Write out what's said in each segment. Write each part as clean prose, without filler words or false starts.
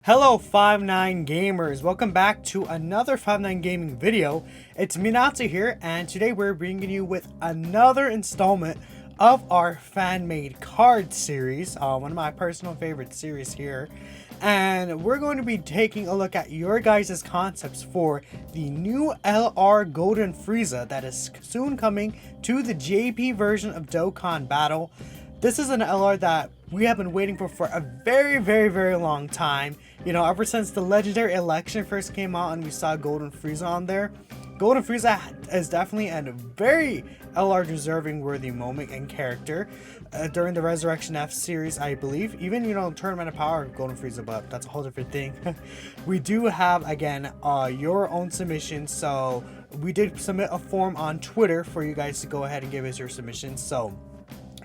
Hello 59 gamers, welcome back to another 59 gaming video. It's Minato here, and today we're bringing you with another installment of our fan-made card series, one of my personal favorite series here. And we're going to be taking a look at your guys' concepts for the new LR Golden Frieza that is soon coming to the JP version of Dokkan Battle. This is an LR that we have been waiting for a very long time. You know, ever since the legendary election first came out and we saw Golden Frieza on there. Golden Frieza is definitely a very LR deserving worthy moment and character during the Resurrection F series, I believe. Even, you know, Tournament of Power Golden Frieza, but that's a whole different thing. We do have, again, your own submission. So we did submit a form on Twitter for you guys to go ahead and give us your submissions. So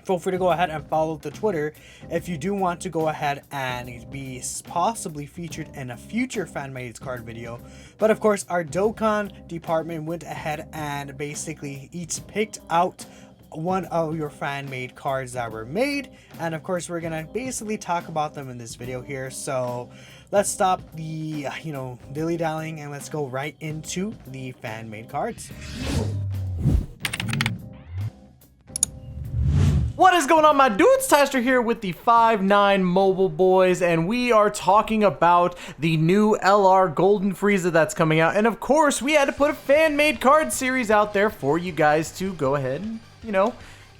feel free to go ahead and follow the Twitter if you do want to go ahead and be possibly featured in a future fan-made card video. But of course, our Dokkan department went ahead and basically each picked out one of your fan-made cards that were made, and of course we're gonna basically talk about them in this video here. So let's stop the dilly-dallying and let's go right into the fan-made cards. What is going on, my dudes? Taster here with the 59 Mobile Boys, and we are talking about the new LR Golden Frieza that's coming out. And of course, we had to put a fan-made card series out there for you guys to go ahead and,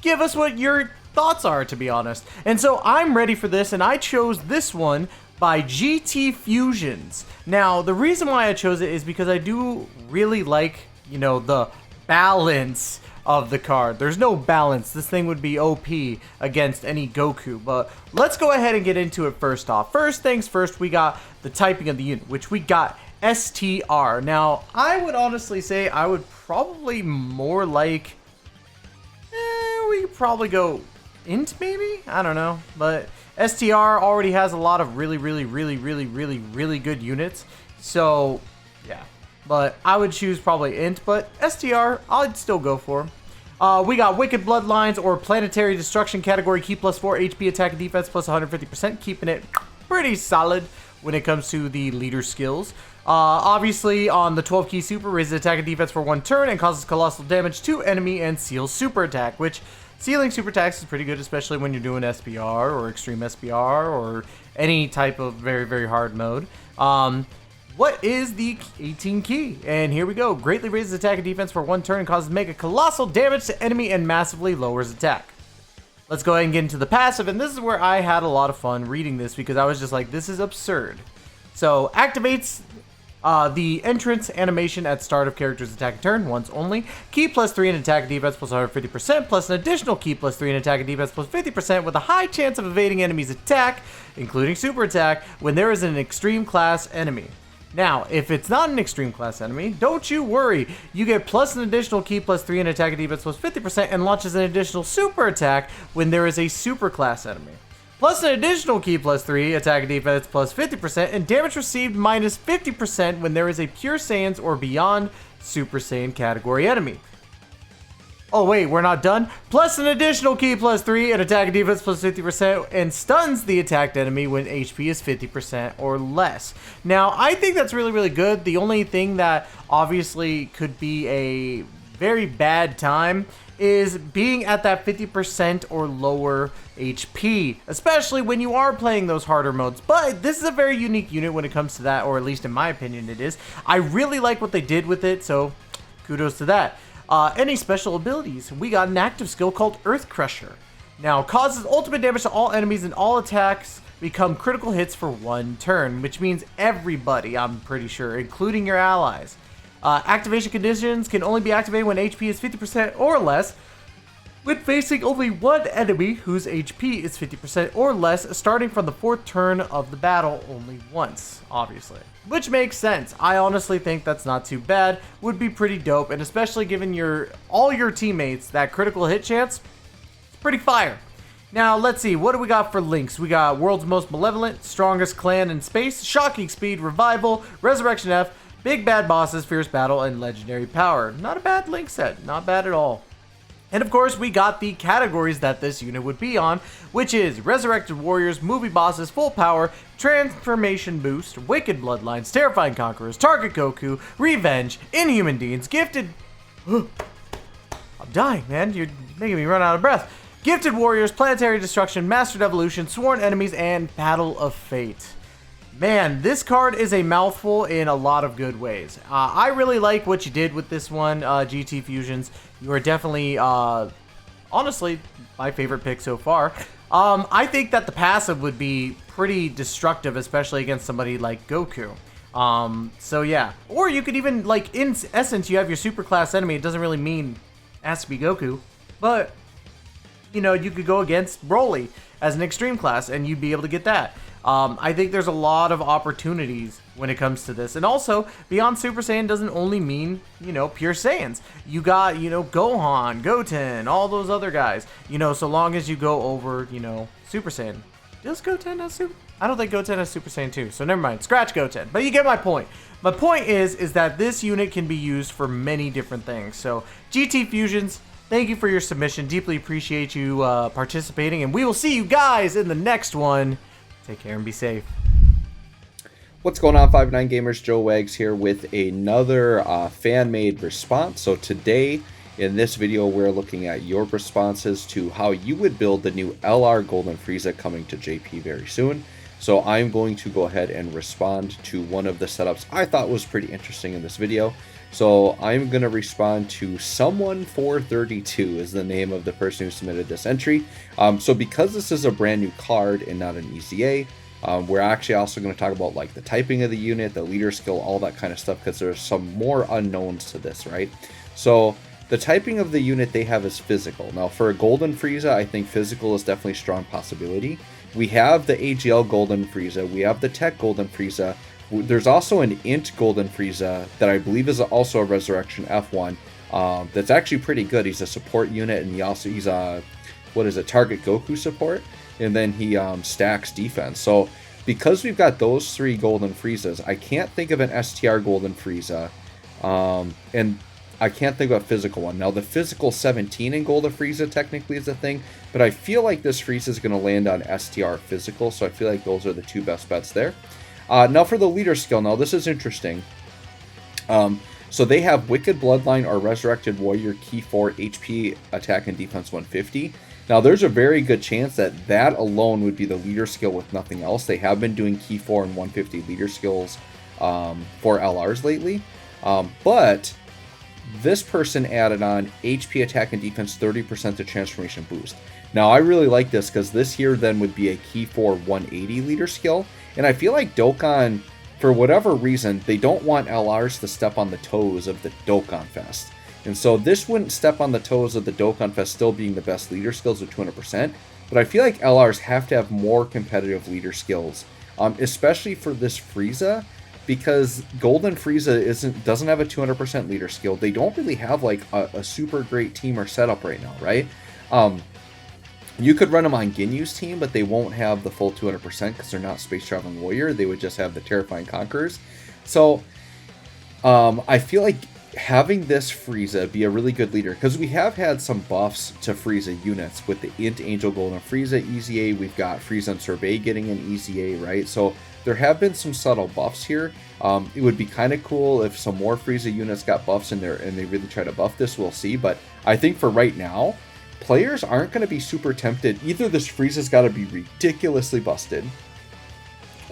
give us what your thoughts are, to be honest. And so I'm ready for this, and I chose this one by GT Fusions. Now, the reason why I chose it is because I do really like, the balance of the card. There's no balance. This thing would be OP against any Goku, but let's go ahead and get into it first off. First things first, we got the typing of the unit, which we got STR. Now, I would honestly say I would probably more like, we could probably go int maybe? I don't know, but STR already has a lot of really good units, so yeah. But I would choose probably int, but STR, I'd still go for. We got Wicked Bloodlines or Planetary Destruction category, key plus 4 HP attack and defense plus 150%, keeping it pretty solid when it comes to the leader skills. Obviously, on the 12 key super, raises attack and defense for 1 turn and causes colossal damage to enemy and seals super attack, which sealing super attacks is pretty good, especially when you're doing SPR or extreme SPR or any type of very hard mode. What is the 18 key? And here we go. Greatly raises attack and defense for 1 turn and causes mega colossal damage to enemy and massively lowers attack. Let's go ahead and get into the passive, and this is where I had a lot of fun reading this because I was just like, this is absurd. So, activates the entrance animation at start of character's attack turn, once only. Key plus 3 in attack and defense plus 150%, plus an additional key plus 3 in attack and defense plus 50% with a high chance of evading enemy's attack, including super attack, when there is an extreme class enemy. Now, if it's not an extreme class enemy, don't you worry. You get plus an additional key plus 3 in attack and defense plus 50% and launches an additional super attack when there is a super class enemy. Plus an additional key plus 3, attack and defense plus 50%, and damage received minus 50% when there is a Pure Saiyans or beyond Super Saiyan category enemy. Oh wait, we're not done. Plus an additional key plus 3 and attack and defense plus 50% and stuns the attacked enemy when HP is 50% or less. Now, I think that's really good. The only thing that obviously could be a very bad time is being at that 50% or lower HP, especially when you are playing those harder modes. But this is a very unique unit when it comes to that, or at least in my opinion it is. I really like what they did with it, so kudos to that. Any special abilities? We got an active skill called Earth Crusher. Now, causes ultimate damage to all enemies and all attacks become critical hits for 1 turn, which means everybody, I'm pretty sure, including your allies. Activation conditions can only be activated when HP is 50% or less, when facing only one enemy whose HP is 50% or less, starting from the 4th turn of the battle only once, obviously. Which makes sense. I honestly think that's not too bad. Would be pretty dope, and especially given all your teammates that critical hit chance, it's pretty fire. Now, let's see, what do we got for links? We got World's Most Malevolent, Strongest Clan in Space, Shocking Speed, Revival, Resurrection F, Big Bad Bosses, Fierce Battle, and Legendary Power. Not a bad link set, not bad at all. And of course, we got the categories that this unit would be on, which is Resurrected Warriors, Movie Bosses, Full Power, Transformation Boost, Wicked Bloodlines, Terrifying Conquerors, Target Goku, Revenge, Inhuman Deeds, Gifted... I'm dying, man. You're making me run out of breath. Gifted Warriors, Planetary Destruction, Mastered Evolution, Sworn Enemies, and Battle of Fate. Man, this card is a mouthful in a lot of good ways. I really like what you did with this one, GT Fusions. You are definitely, honestly, my favorite pick so far. I think that the passive would be pretty destructive, especially against somebody like Goku. So yeah. Or you could even, like, in essence, you have your super class enemy. It doesn't really mean it has to be Goku. But, you know, you could go against Broly as an extreme class, and you'd be able to get that. I think there's a lot of opportunities when it comes to this. And also, Beyond Super Saiyan doesn't only mean, you know, pure Saiyans. You got, you know, Gohan, Goten, all those other guys. You know, so long as you go over, you know, Super Saiyan. Does Goten have Super... I don't think Goten has Super Saiyan 2, so never mind. Scratch Goten. But you get my point. My point is that this unit can be used for many different things. So, GT Fusions, thank you for your submission. Deeply appreciate you participating. And we will see you guys in the next one. Take care and be safe. What's going on, 5'9 Gamers? Joe Wags here with another fan-made response. So today, in this video, we're looking at your responses to how you would build the new LR Golden Frieza coming to JP very soon. So I'm going to go ahead and respond to one of the setups I thought was pretty interesting in this video. So I'm going to respond to Someone432 is the name of the person who submitted this entry. So because this is a brand new card and not an EZA, we're actually also going to talk about like the typing of the unit, the leader skill, all that kind of stuff, because there's some more unknowns to this, right? So the typing of the unit they have is physical. Now for a Golden Frieza, I think physical is definitely a strong possibility. We have the AGL Golden Frieza, we have the Tech Golden Frieza. There's also an Int Golden Frieza that I believe is also a Resurrection F1. That's actually pretty good. He's a support unit, and he's a Target Goku support, and then he stacks defense. So because we've got those three Golden Friezas, I can't think of an STR Golden Frieza, and I can't think of a physical one. Now the physical 17 in Golden Frieza technically is a thing, but I feel like this Frieza is going to land on STR physical, so I feel like those are the two best bets there. Now for the leader skill, now this is interesting. So they have Wicked Bloodline or Resurrected Warrior Key 4 HP Attack and Defense 150. Now there's a very good chance that that alone would be the leader skill with nothing else. They have been doing Key 4 and 150 leader skills for LRs lately. But this person added on HP Attack and Defense 30% to Transformation Boost. Now I really like this because this here then would be a Key 4 180 leader skill. And I feel like Dokkan, for whatever reason, they don't want LRs to step on the toes of the Dokkan Fest. And so this wouldn't step on the toes of the Dokkan Fest still being the best leader skills with 200%. But I feel like LRs have to have more competitive leader skills, especially for this Frieza, because Golden Frieza doesn't have a 200% leader skill. They don't really have like a super great team or setup right now, right? You could run them on Ginyu's team, but they won't have the full 200% because they're not Space Traveling Warrior. They would just have the Terrifying Conquerors. So I feel like having this Frieza be a really good leader, because we have had some buffs to Frieza units with the Int Angel Golden Frieza EZA. We've got Frieza and Sorbet getting an EZA, right? So there have been some subtle buffs here. It would be kind of cool if some more Frieza units got buffs in there and they really try to buff this. We'll see. But I think for right now, players aren't going to be super tempted. Either this Frieza's got to be ridiculously busted,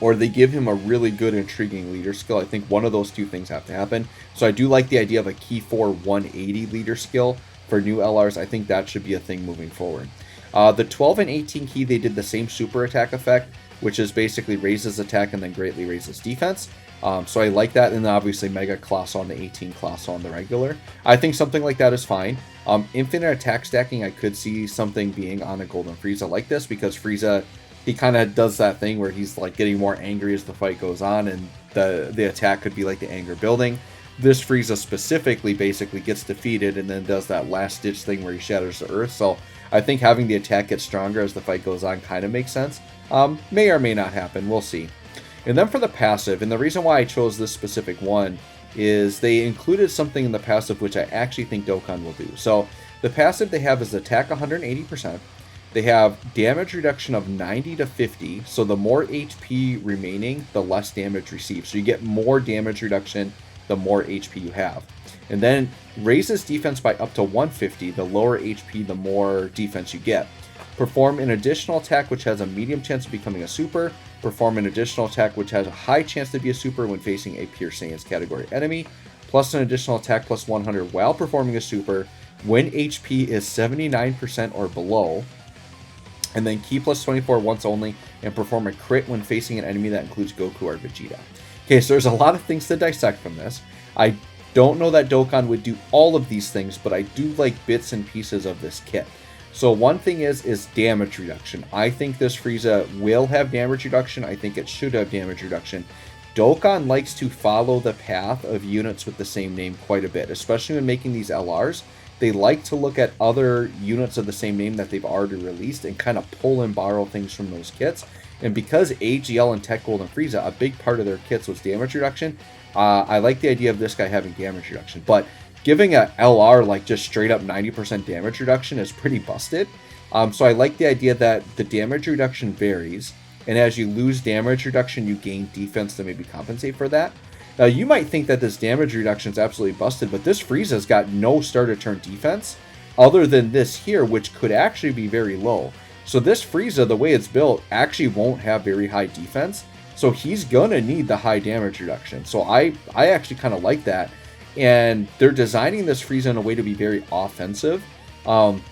or they give him a really good, intriguing leader skill. I think one of those two things have to happen. So I do like the idea of a Key 4 180 leader skill for new LRs. I think that should be a thing moving forward. The 12 and 18 key, they did the same super attack effect, which is basically raises attack and then greatly raises defense. So I like that, and then obviously Mega Colossal on the 18, Colossal on the regular. I think something like that is fine. Infinite attack stacking, I could see something being on a Golden Frieza like this, because Frieza, he kind of does that thing where he's like getting more angry as the fight goes on, and the attack could be like the anger building. This Frieza specifically basically gets defeated and then does that last ditch thing where he shatters the earth. So I think having the attack get stronger as the fight goes on kind of makes sense. May or may not happen, we'll see. And then for the passive, and the reason why I chose this specific one is they included something in the passive which I actually think Dokkan will do. So The passive they have is attack 180%. They have damage reduction of 90 to 50. So the more HP remaining, the less damage received. So you get more damage reduction the more HP you have. And then raises defense by up to 150. The lower HP, the more defense you get. Perform an additional attack which has a medium chance of becoming a super. Perform an additional attack which has a high chance to be a super when facing a Pure Saiyans category enemy. Plus an additional attack plus 100 while performing a super when HP is 79% or below. And then key plus 24 once only, and perform a crit when facing an enemy that includes Goku or Vegeta. Okay, so there's a lot of things to dissect from this. I don't know that Dokkan would do all of these things, but I do like bits and pieces of this kit. So one thing is damage reduction. I think this Frieza will have damage reduction. I think it should have damage reduction. Dokkan likes to follow the path of units with the same name quite a bit, especially when making these LRs. They like to look at other units of the same name that they've already released and kind of pull and borrow things from those kits. And because AGL and Tech Gold and Frieza, a big part of their kits was damage reduction, I like the idea of this guy having damage reduction. But giving a LR like just straight up 90% damage reduction is pretty busted. So I like the idea that the damage reduction varies. And as you lose damage reduction, you gain defense to maybe compensate for that. Now, you might think that this damage reduction is absolutely busted, but this Frieza's got no starter turn defense other than this here, which could actually be very low. So this Frieza, the way it's built, actually won't have very high defense. So he's going to need the high damage reduction. So I actually kind of like that. And they're designing this Frieza in a way to be very offensive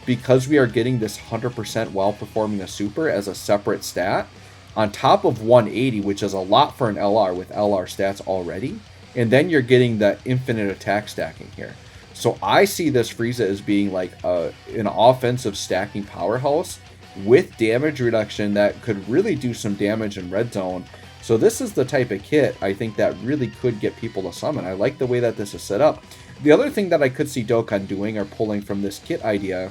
because we are getting this 100% while performing a super as a separate stat. On top of 180, which is a lot for an LR with LR stats already. And then you're getting the infinite attack stacking here. So I see this Frieza as being like an offensive stacking powerhouse with damage reduction that could really do some damage in red zone. So this is the type of kit I think that really could get people to summon. I like the way that this is set up. The other thing that I could see Dokkan doing or pulling from this kit idea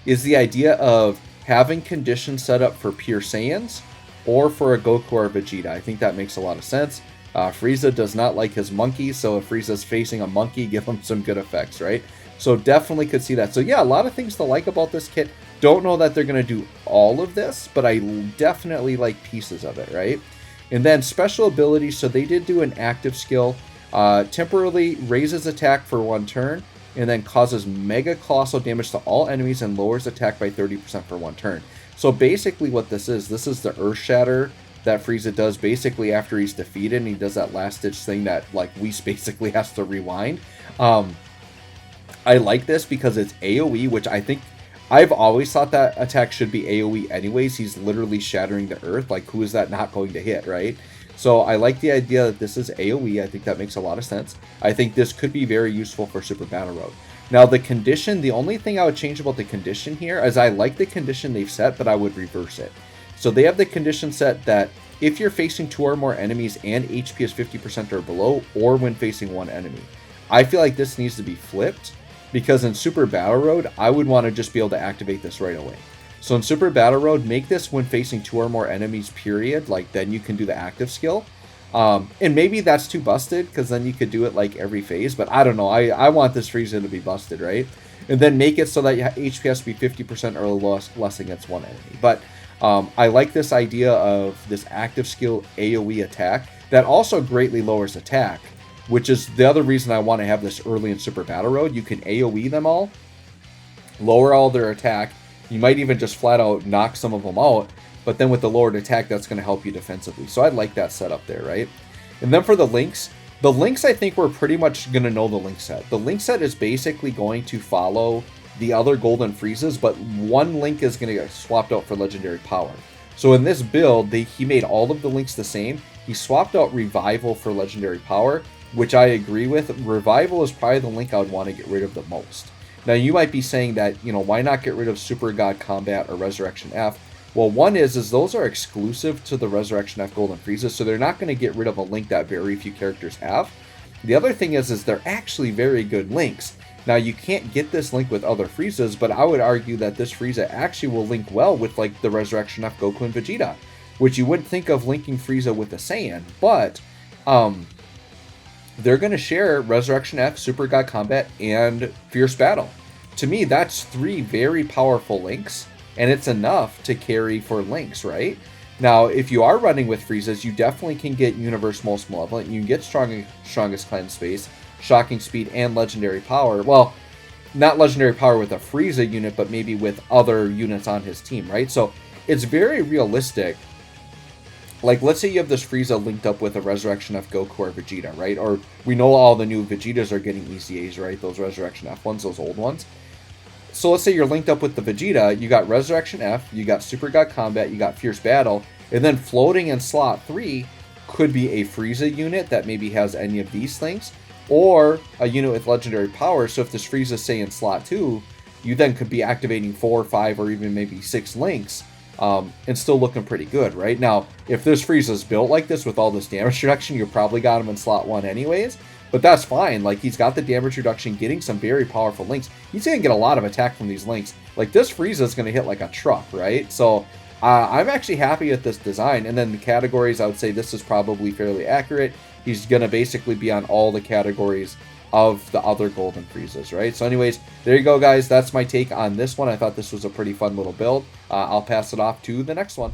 is the idea of having conditions set up for Pure Saiyans or for a Goku or Vegeta. I think that makes a lot of sense. Frieza does not like his monkey, so if Frieza's facing a monkey, give him some good effects, right? So definitely could see that. So yeah, a lot of things to like about this kit. Don't know that they're going to do all of this, but I definitely like pieces of it, right? And then special abilities, so they did do an active skill. Temporarily raises attack for 1 turn, and then causes mega colossal damage to all enemies and lowers attack by 30% for 1 turn. So basically what this is the Earth Shatter that Frieza does basically after he's defeated, and he does that last ditch thing that like Whis basically has to rewind. I like this because it's AoE, which I think I've always thought that attack should be AoE anyways. He's literally shattering the earth. Like, who is that not going to hit, right? So I like the idea that this is AoE. I think that makes a lot of sense. I think this could be very useful for Super Battle Road. Now, the condition, the only thing I would change about the condition here is I like the condition they've set, but I would reverse it. So they have the condition set that if you're facing 2 or more enemies and HP is 50% or below, or when facing 1 enemy. I feel like this needs to be flipped, because in Super Battle Road, I would want to just be able to activate this right away. So in Super Battle Road, make this when facing 2 or more enemies, period. Like, then you can do the active skill. And maybe that's too busted, because then you could do it like every phase. But I don't know. I want this Frieza to be busted, right? And then make it so that HP has to be 50% or less against 1 enemy. But I like this idea of this active skill AoE attack that also greatly lowers attack, which is the other reason I want to have this early in Super Battle Road. You can AoE them all, lower all their attack. You might even just flat out knock some of them out, but then with the lowered attack, that's going to help you defensively. So I'd like that setup there, right? And then for the links I think we're pretty much going to know the link set. The link set is basically going to follow the other Golden Friezas, but one link is going to get swapped out for Legendary Power. So in this build, he made all of the links the same. He swapped out Revival for Legendary Power, which I agree with. Revival is probably the link I would want to get rid of the most. Now, you might be saying that, you know, why not get rid of Super God Combat or Resurrection F? Well, one is those are exclusive to the Resurrection F Golden Frieza, so they're not going to get rid of a link that very few characters have. The other thing is they're actually very good links. Now, you can't get this link with other Friezas, but I would argue that this Frieza actually will link well with, like, the Resurrection F Goku and Vegeta, which you wouldn't think of linking Frieza with a Saiyan, but they're going to share Resurrection F, Super God Combat, and Fierce Battle. to me, that's 3 very powerful links, and it's enough to carry for links, right? Now, if you are running with Friezas, you definitely can get Universe Most Malevolent. You can get Strongest Cleanse Space, Shocking Speed, and Legendary Power. Well, not Legendary Power with a Frieza unit, but maybe with other units on his team, right? So it's very realistic. Like, let's say you have this Frieza linked up with a Resurrection F Goku or Vegeta, right? Or we know all the new Vegetas are getting ECAs, right? Those Resurrection F ones, those old ones. So let's say you're linked up with the Vegeta, you got Resurrection F, you got Super God Combat, you got Fierce Battle, and then floating in slot 3 could be a Frieza unit that maybe has any of these things, or a unit with Legendary Power. So if this Frieza, say, in slot 2, you then could be activating 4, 5, or even maybe 6 links, and still looking pretty good, right? Now, if this Frieza's built like this with all this damage reduction, you probably got him in slot 1 anyways, but that's fine. Like, he's got the damage reduction, getting some very powerful links. He's going to get a lot of attack from these links. Like, this Frieza's going to hit like a truck, right? So, I'm actually happy with this design. And then the categories, I would say this is probably fairly accurate. He's going to basically be on all the categories of the other Golden Friezas, right? So anyways, there you go, guys. That's my take on this one. I thought this was a pretty fun little build. I'll pass it off to the next one.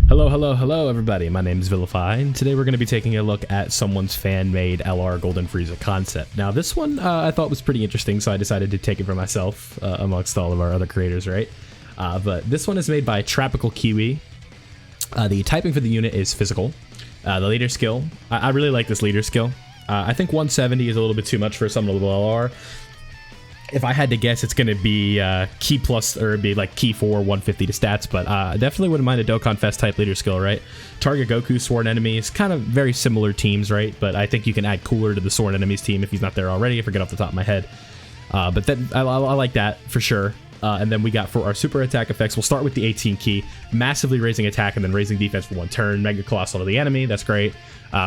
Hello, everybody. My name is Vilify, and today we're going to be taking a look at someone's fan-made LR Golden Frieza concept. Now, this one I thought was pretty interesting, so I decided to take it for myself amongst all of our other creators, right? But this one is made by Tropical Kiwi. The typing for the unit is physical. The leader skill, I really like this leader skill. I think 170 is a little bit too much for some level LR. If I had to guess, it's going to be key plus, or it'd be like key 4, 150 to stats, but definitely wouldn't mind a Dokkan Fest type leader skill, right? Target Goku, Sworn Enemies, kind of very similar teams, right? But I think you can add Cooler to the Sworn Enemies team if he's not there already, I forget off the top of my head. But then I like that for sure. And then we got for our super attack effects, we'll start with the 18 key, massively raising attack and then raising defense for 1 turn, Mega Colossal to the enemy, that's great.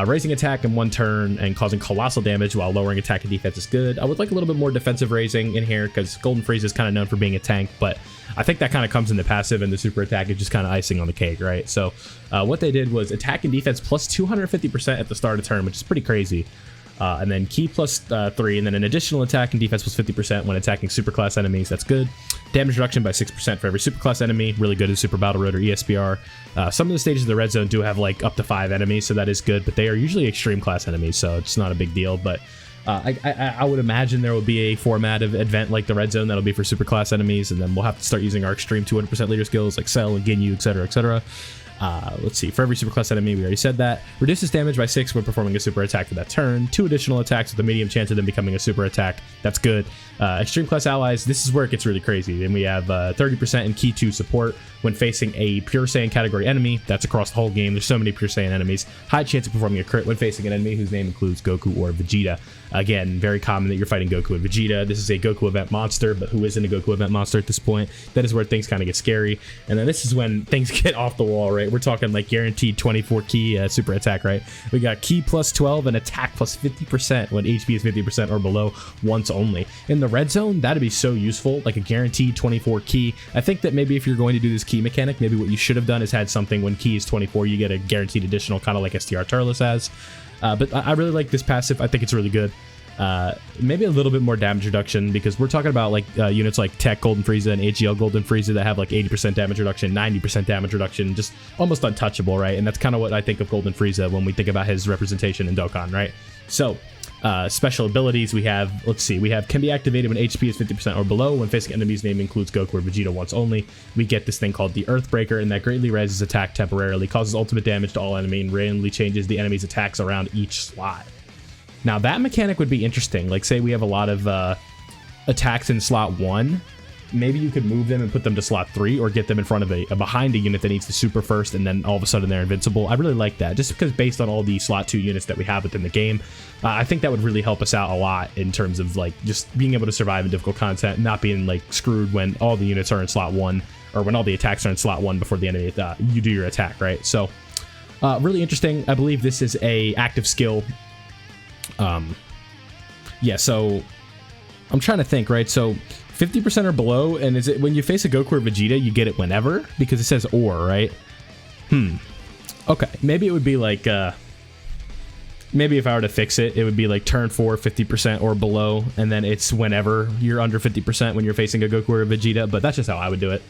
Raising attack in 1 turn and causing colossal damage while lowering attack and defense is good. I would like a little bit more defensive raising in here because Golden Frieza is kind of known for being a tank, but I think that kind of comes in the passive, and the super attack is just kind of icing on the cake, right? So what they did was attack and defense plus 250% at the start of turn, which is pretty crazy. And then key plus 3, and then an additional attack and defense plus 50% when attacking superclass enemies. That's good. Damage reduction by 6% for every superclass enemy. Really good as Super Battle Road or ESPR. Some of the stages of the red zone do have like up to 5 enemies, so that is good, but they are usually extreme class enemies, so it's not a big deal. But I would imagine there will be a format of event like the red zone that'll be for superclass enemies, and then we'll have to start using our extreme 200% leader skills like Cell and Ginyu, etc., etc. Let's see, for every superclass enemy, we already said that. Reduces damage by 6 when performing a super attack for that turn. 2 additional attacks with a medium chance of them becoming a super attack. That's good. Extreme class allies, this is where it gets really crazy. Then we have 30% in key 2 support when facing a Pure Saiyan category enemy. That's across the whole game. There's so many Pure Saiyan enemies. High chance of performing a crit when facing an enemy whose name includes Goku or Vegeta. Again, very common that you're fighting Goku and Vegeta. This is a Goku event monster, but who isn't a Goku event monster at this point? That is where things kind of get scary. And then this is when things get off the wall, right? We're talking like guaranteed 24 key super attack, right? We got key plus 12 and attack plus 50% when HP is 50% or below once only. In the red zone, that'd be so useful, like a guaranteed 24 key. I think that maybe if you're going to do this key mechanic, maybe what you should have done is had something when key is 24, you get a guaranteed additional, kind of like STR Turles has. But I really like this passive. I think it's really good. Maybe a little bit more damage reduction, because we're talking about like units like Tech Golden Frieza and AGL Golden Frieza that have like 80% damage reduction, 90% damage reduction, just almost untouchable, right? And that's kind of what I think of Golden Frieza when we think about his representation in Dokkan, right? So special abilities we have, let's see, we have can be activated when HP is 50% or below when facing enemies name includes Goku or Vegeta once only. We get this thing called the Earthbreaker, and that greatly raises attack temporarily, causes ultimate damage to all enemy, and randomly changes the enemy's attacks around each slot. Now that mechanic would be interesting. Like, say we have a lot of attacks in slot 1, maybe you could move them and put them to slot 3, or get them in front of a behind a unit that needs to super first, and then all of a sudden they're invincible. I really like that, just because based on all the slot 2 units that we have within the game, I think that would really help us out a lot in terms of like just being able to survive in difficult content, not being like screwed when all the units are in slot 1, or when all the attacks are in slot 1 before the enemy you do your attack, right? So really interesting. I believe this is a active skill. Yeah, so I'm trying to think, right? So 50% or below, and is it when you face a Goku or Vegeta, you get it whenever? Because it says or, right? Okay, maybe it would be like, maybe if I were to fix it, it would be like turn 4 50% or below, and then it's whenever you're under 50% when you're facing a Goku or a Vegeta, but that's just how I would do it.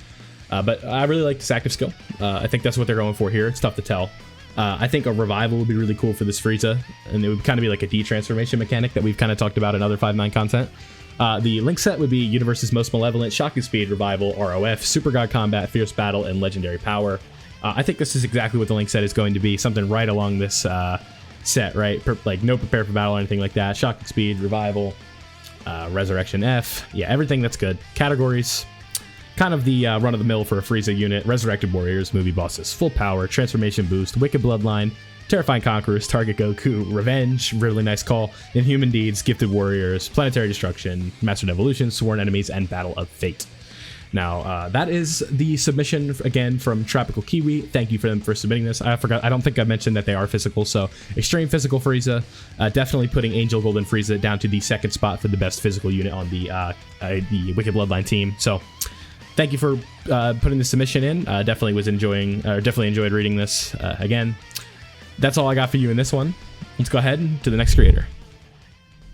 But I really like this active skill. I think that's what they're going for here. It's tough to tell. I think a revival would be really cool for this Frieza, and it would kind of be like a D-transformation mechanic that we've kind of talked about in other 5.9 content. The link set would be Universe's Most Malevolent, Shocking Speed, Revival, ROF, Super God Combat, Fierce Battle, and Legendary Power. I think this is exactly what the link set is going to be, something right along this set, right? Like no Prepare for Battle or anything like that. Shocking Speed, Revival, Resurrection F. Yeah, everything that's good. Categories. Kind of the run-of-the-mill for a Frieza unit. Resurrected Warriors, Movie Bosses, Full Power, Transformation Boost, Wicked Bloodline, Terrifying Conquerors, Target Goku, Revenge, really nice call, Inhuman Deeds, Gifted Warriors, Planetary Destruction, Mastered Evolution, Sworn Enemies, and Battle of Fate. Now, that is the submission, again, from Tropical Kiwi. Thank you for them for submitting this. I forgot, I don't think I mentioned that they are physical, so Extreme Physical Frieza, definitely putting Angel Golden Frieza down to the second spot for the best physical unit on the Wicked Bloodline team. So, thank you for putting the submission in. Definitely enjoyed reading this. Again, that's all I got for you in this one. Let's go ahead to the next creator.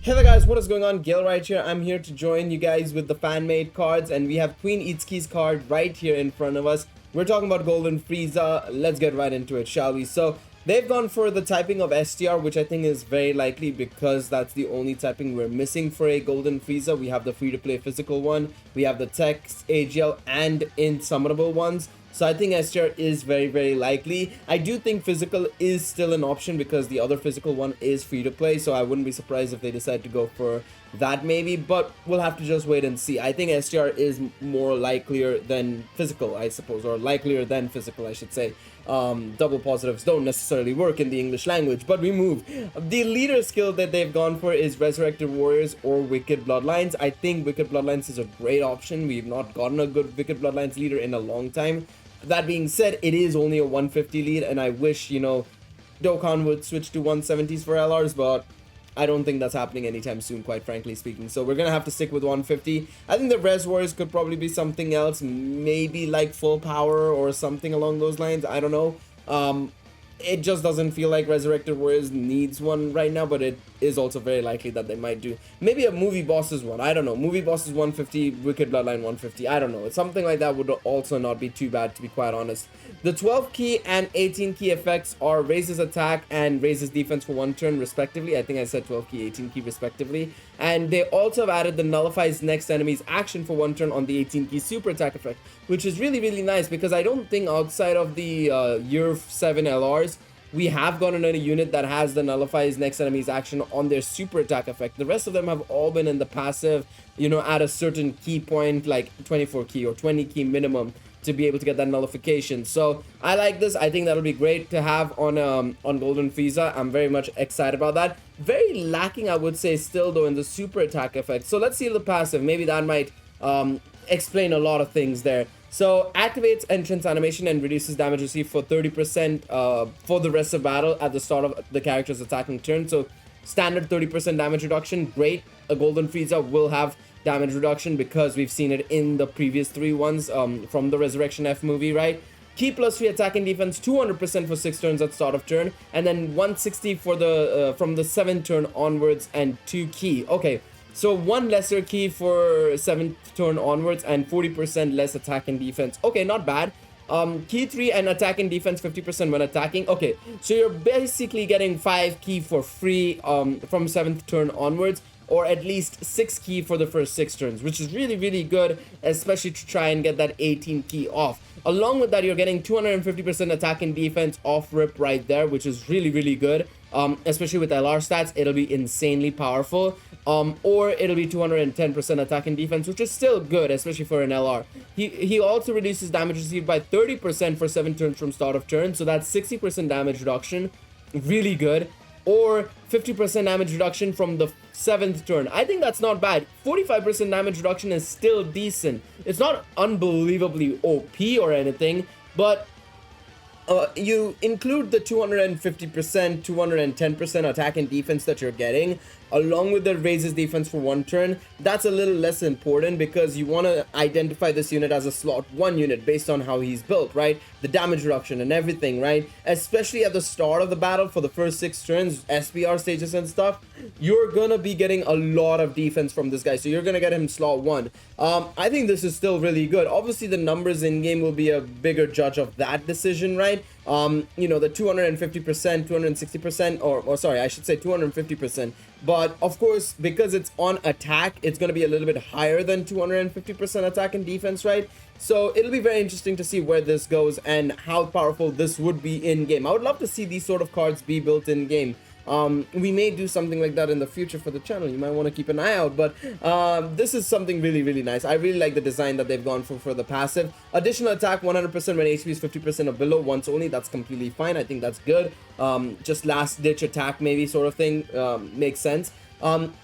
Hey there guys, what is going on? Gail right here. I'm here to join you guys with the fan-made cards, and we have Queen Itsuki's card right here in front of us. We're talking about Golden Frieza. Let's get right into it, shall we? So they've gone for the typing of STR, which I think is very likely because that's the only typing we're missing for a Golden Frieza. We have the free-to-play physical one, we have the text, AGL, and insummonable ones. So I think STR is very, very likely. I do think physical is still an option because the other physical one is free to play. So I wouldn't be surprised if they decide to go for that maybe, but we'll have to just wait and see. I think STR is more likelier than physical, I suppose, or likelier than physical, I should say. Double positives don't necessarily work in the English language, but we move. The leader skill that they've gone for is Resurrected Warriors or Wicked Bloodlines. I think Wicked Bloodlines is a great option. We've not gotten a good Wicked Bloodlines leader in a long time. That being said, it is only a 150 lead, and I wish, you know, Dokkan would switch to 170s for LRs, but I don't think that's happening anytime soon, quite frankly speaking. So we're gonna have to stick with 150. I think the Res Warriors could probably be something else, maybe like Full Power or something along those lines. I don't know. It just doesn't feel like Resurrected Warriors needs one right now, but it is also very likely that they might do. Maybe a Movie Bosses one, I don't know. Movie Bosses 150, Wicked Bloodline 150, I don't know. Something like that would also not be too bad, to be quite honest. The 12 key and 18 key effects are raises attack and raises defense for 1 turn respectively. I think I said 12 key, 18 key respectively. And they also have added the nullifies next enemy's action for 1 turn on the 18 key super attack effect, which is really, really nice because I don't think outside of the Year 7 LRs, we have gotten a unit that has the nullifies next enemy's action on their super attack effect. The rest of them have all been in the passive, you know, at a certain key point, like 24 key or 20 key minimum, to be able to get that nullification. So I like this. I think that'll be great to have on Golden Frieza. I'm very much excited about that. Very lacking, I would say, still though in the super attack effect. So let's see the passive. Maybe that might explain a lot of things there. So activates entrance animation and reduces damage received for 30% for the rest of battle at the start of the character's attacking turn. So standard 30% damage reduction, great. A Golden Frieza will have damage reduction because we've seen it in the previous 3 ones from the Resurrection F movie, right? Key plus 3 attack and defense, 200% for 6 turns at start of turn, and then 160 for the from the 7th turn onwards, and 2 key. Okay, so 1 lesser key for 7th turn onwards and 40% less attack and defense. Okay, not bad. Key 3 and attack and defense 50% when attacking. Okay, so you're basically getting 5 key for free from 7th turn onwards, or at least 6 key for the first 6 turns, which is really, really good, especially to try and get that 18 key off. Along with that, you're getting 250% attack and defense off rip right there, which is really, really good. Especially with LR stats, it'll be insanely powerful. Or it'll be 210% attack and defense, which is still good, especially for an LR. He also reduces damage received by 30% for 7 turns from start of turn, so that's 60% damage reduction. Really good. Or 50% damage reduction from the 7th turn. I think that's not bad. 45% damage reduction is still decent. It's not unbelievably OP or anything, but you include the 250%, 210% attack and defense that you're getting. along with the raises defense for 1 turn, that's a little less important because you want to identify this unit as a slot 1 unit based on how he's built, right? The damage reduction and everything, right? Especially at the start of the battle for the first 6 turns, SPR stages and stuff, you're gonna be getting a lot of defense from this guy, so you're gonna get him slot 1. I think this is still really good. Obviously the numbers in game will be a bigger judge of that decision, right? You know, the 250%, 260%, or sorry, I should say 250%. But of course, because it's on attack, it's going to be a little bit higher than 250% attack and defense, right? So it'll be very interesting to see where this goes and how powerful this would be in game. I would love to see these sort of cards be built in game. We may do something like that in the future for the channel. You might want to keep an eye out, but this is something really nice. I really like the design that they've gone for the passive. Additional attack 100% when HP is 50% or below once only. That's completely fine. I think that's good. Just last ditch attack maybe sort of thing makes sense.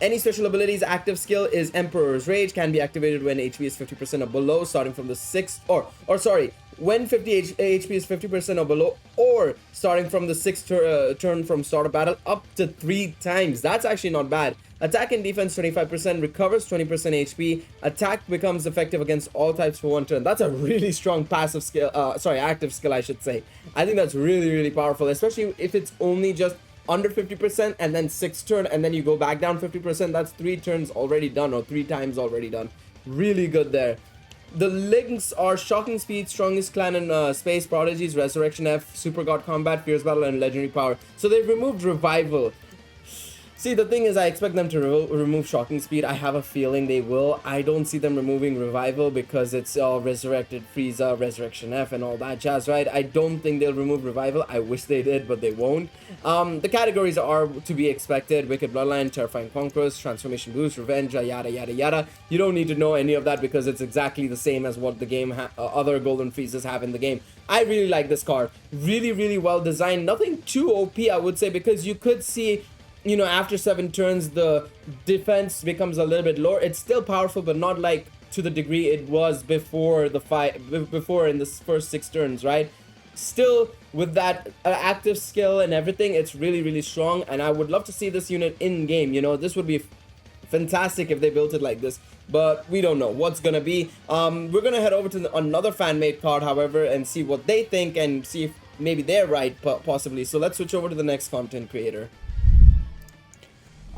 Any special abilities active skill is Emperor's Rage, can be activated when HP is 50% or below, starting from the 6th, or sorry, when HP is 50% or below, or starting from the 6th turn from start of battle, up to 3 times. That's actually not bad. Attack and defense 25%, recovers 20% HP. Attack becomes effective against all types for 1 turn. That's a really strong passive skill, active skill, I should say. I think that's really powerful, especially if it's only just under 50% and then 6th turn and then you go back down 50%. That's 3 turns already done, or 3 times already done. Really good there. The links are Shocking Speed, Strongest Clan in Space, Prodigies, Resurrection F, Super God Combat, Fierce Battle, and Legendary Power. So they've removed Revival. See, the thing is, I expect them to remove Shocking Speed. I have a feeling they will. I don't see them removing Revival because it's all Resurrected Frieza, Resurrection F, and all that jazz, right? I don't think they'll remove Revival. I wish they did, but they won't. The categories are to be expected: Wicked Bloodline, Terrifying Conquest, Transformation Boost, Revenge, yada yada. You don't need to know any of that because it's exactly the same as what the game other Golden Friezas have in the game. I really like this card. Really well designed. Nothing too OP, I would say, because you could see, you know, after 7 turns the defense becomes a little bit lower. It's still powerful, but not like to the degree it was before the before in the first 6 turns, right? Still with that active skill and everything, it's really strong, and I would love to see this unit in game. You know, this would be fantastic if they built it like this, but we don't know what's gonna be. We're gonna head over to another fan-made card, however, and see what they think and see if maybe they're right, possibly. So let's switch over to the next content creator.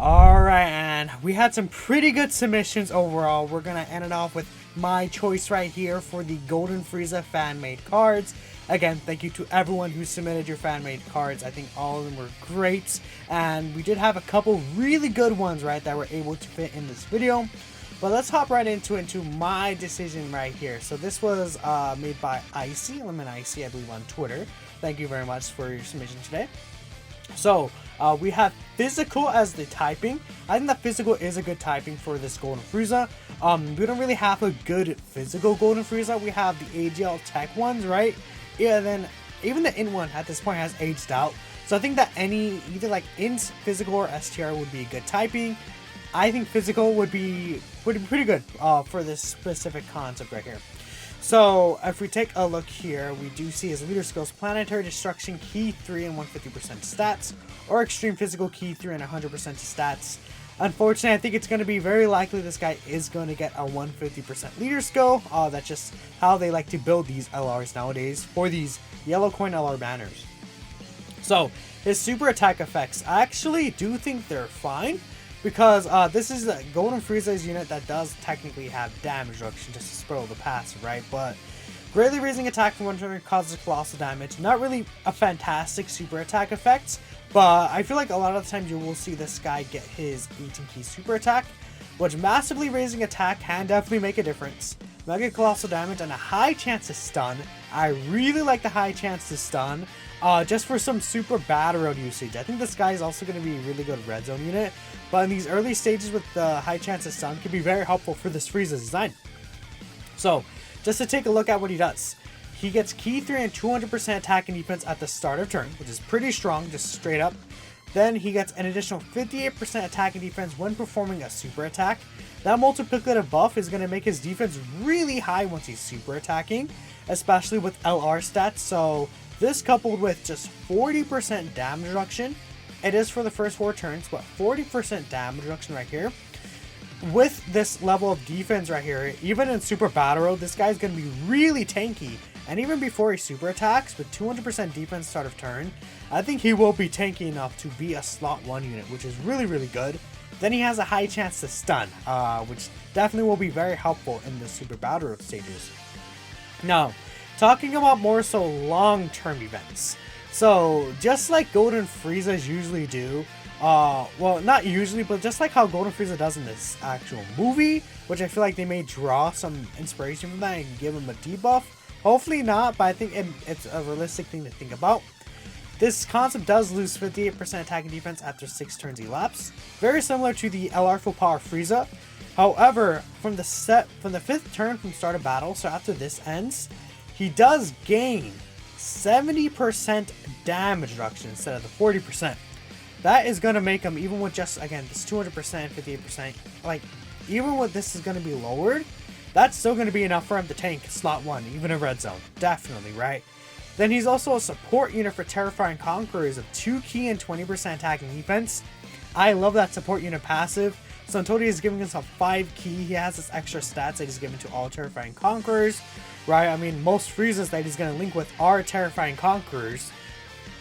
Alright, and we had some pretty good submissions overall. We're going to end it off with my choice right here for the Golden Frieza fan-made cards. Again, thank you to everyone who submitted your fan-made cards. I think all of them were great, and we did have a couple really good ones, right, that were able to fit in this video. But let's hop right into my decision right here. So this was made by Icy, Lemon Icy, I believe, on Twitter. Thank you very much for your submission today. So, we have Physical as the typing. I think that Physical is a good typing for this Golden Frieza. We don't really have a good Physical Golden Frieza. We have the AGL Tech ones, right? Yeah, then even the Int one at this point has aged out. So I think that either like Int, Physical, or STR would be a good typing. I think Physical would be pretty good for this specific concept right here. So, if we take a look here, we do see his leader skills: Planetary Destruction, Key 3 and 150% stats, or Extreme Physical, Key 3 and 100% stats. Unfortunately, I think it's going to be very likely this guy is going to get a 150% leader skill. That's just how they like to build these LRs nowadays for these yellow coin LR banners. So, his super attack effects, I actually do think they're fine, because this is a Golden Frieza's unit that does technically have damage reduction just to spoil the passive, right? But greatly raising attack from 1 turn causes colossal damage. Not really a fantastic super attack effect, but I feel like a lot of the times you will see this guy get his 18 key super attack, which massively raising attack can definitely make a difference. Mega colossal damage and a high chance to stun. I really like the high chance to stun, just for some super battle road usage. I think this guy is also going to be a really good red zone unit, but in these early stages with the high chance to stun can be very helpful for this Frieza design. So, just to take a look at what he does. He gets Key 3 and 200% attack and defense at the start of turn, which is pretty strong, just straight up. Then he gets an additional 58% attack and defense when performing a super attack. That multiplicative buff is going to make his defense really high once he's super attacking, especially with LR stats. So this coupled with just 40% damage reduction it is for the first 4 turns, but 40% damage reduction right here. With this level of defense right here, even in Super Battle Road, this guy's going to be really tanky. And even before he super attacks, with 200% defense start of turn, I think he will be tanky enough to be a slot 1 unit, which is really, really good. Then he has a high chance to stun, which definitely will be very helpful in the Super Battle Road stages. Now, talking about more so long-term events. So, just like Golden Frieza's usually do, well, not usually, but just like how Golden Frieza does in this actual movie, which I feel like they may draw some inspiration from that and give him a debuff. Hopefully not, but I think it's a realistic thing to think about. This concept does lose 58% attack and defense after 6 turns elapse, very similar to the LR Full Power Frieza. However, from the 5th turn from start of battle, so after this ends, he does gain 70% damage reduction instead of the 40%. That is going to make him, even with just, again, this 200%, 58%, like, even with this is going to be lowered, that's still going to be enough for him to tank slot 1, even in red zone. Definitely, right? Then he's also a support unit for Terrifying Conquerors of 2 key and 20% attack and defense. I love that support unit passive. So until he is giving us a 5 key, he has this extra stats that he's given to all Terrifying Conquerors, right? I mean, most Friezas that he's going to link with are Terrifying Conquerors.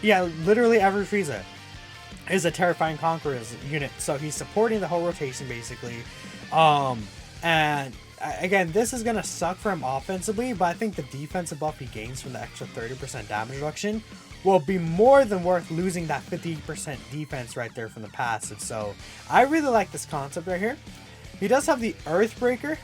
Yeah, literally every Frieza is a Terrifying Conquerors unit, so he's supporting the whole rotation basically. And again, this is gonna suck for him offensively, but I think the defensive buff he gains from the extra 30% damage reduction will be more than worth losing that 50% defense right there from the passive. So I really like this concept right here. He does have the Earthbreaker.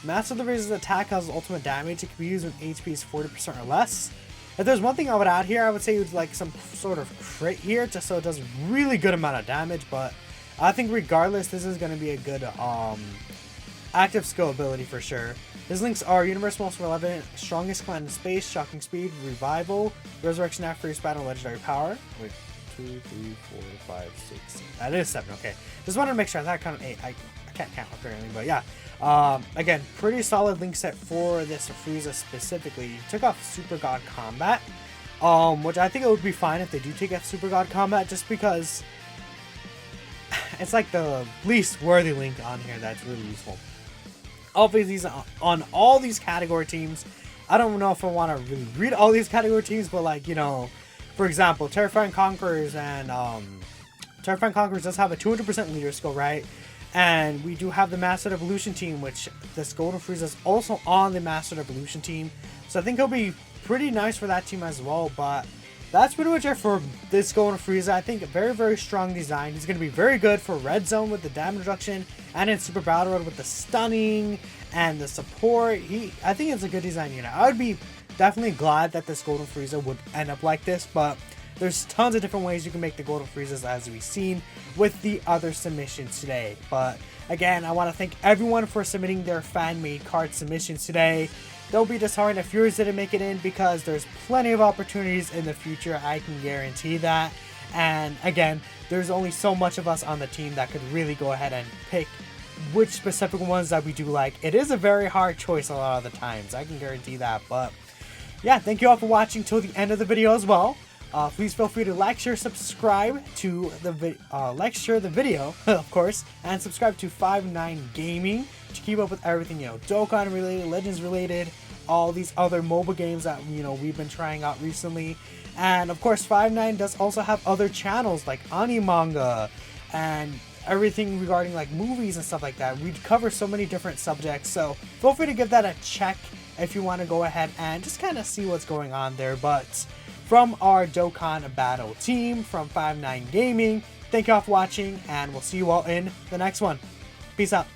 Master of the Raiser's attack has ultimate damage. It can be used when HP is 40% or less. If there's one thing I would add here, I would say it's like some sort of crit here, just so it does really good amount of damage. But I think regardless, this is going to be a good active skill ability for sure. His links are Universal Most Relevant, Strongest Command in Space, Shocking Speed, Revival, Resurrection After Freeze Battle, Legendary Power. Wait, 2, 3, 4, 5, 6, 7. That is 7, okay. Just wanted to make sure I thought I counted 8. I can't count apparently, but yeah. Again, pretty solid link set for this Frieza specifically. He took off Super God Combat, which I think it would be fine if they do take off Super God Combat, just because it's like the least worthy link on here that's really useful. Obviously, he's on all these category teams. I don't know if I want to really read all these category teams, but like, you know, for example, Terrifying Conquerors and Terrifying Conquerors does have a 200% leader skill, right? And we do have the Mastered Evolution team, which this Golden Frieza is also on the Mastered Evolution team. So I think he'll be pretty nice for that team as well. But that's pretty much it for this Golden Frieza. I think a very, very strong design. He's going to be very good for Red Zone with the damage reduction, and in Super Battle Road with the stunning and the support. I think it's a good design unit. I would be definitely glad that this Golden Frieza would end up like this, but there's tons of different ways you can make the Golden Friezas, as we've seen with the other submissions today. But again, I want to thank everyone for submitting their fan-made card submissions today. Don't be disheartened if yours didn't make it in, because there's plenty of opportunities in the future. I can guarantee that. And again, there's only so much of us on the team that could really go ahead and pick which specific ones that we do like. It is a very hard choice a lot of the times, I can guarantee that. But yeah, thank you all for watching till the end of the video as well. Please feel free to like, share, subscribe to the video, of course, and subscribe to 5-9 Gaming to keep up with everything, you know, Dokkan related, Legends related, all these other mobile games that, you know, we've been trying out recently. And of course, 5-9 does also have other channels like Animanga and everything regarding like movies and stuff like that. We cover so many different subjects, so feel free to give that a check if you want to go ahead and just kind of see what's going on there. But from our Dokkan Battle team, from 5-9 Gaming, thank you all for watching, and we'll see you all in the next one. Peace out.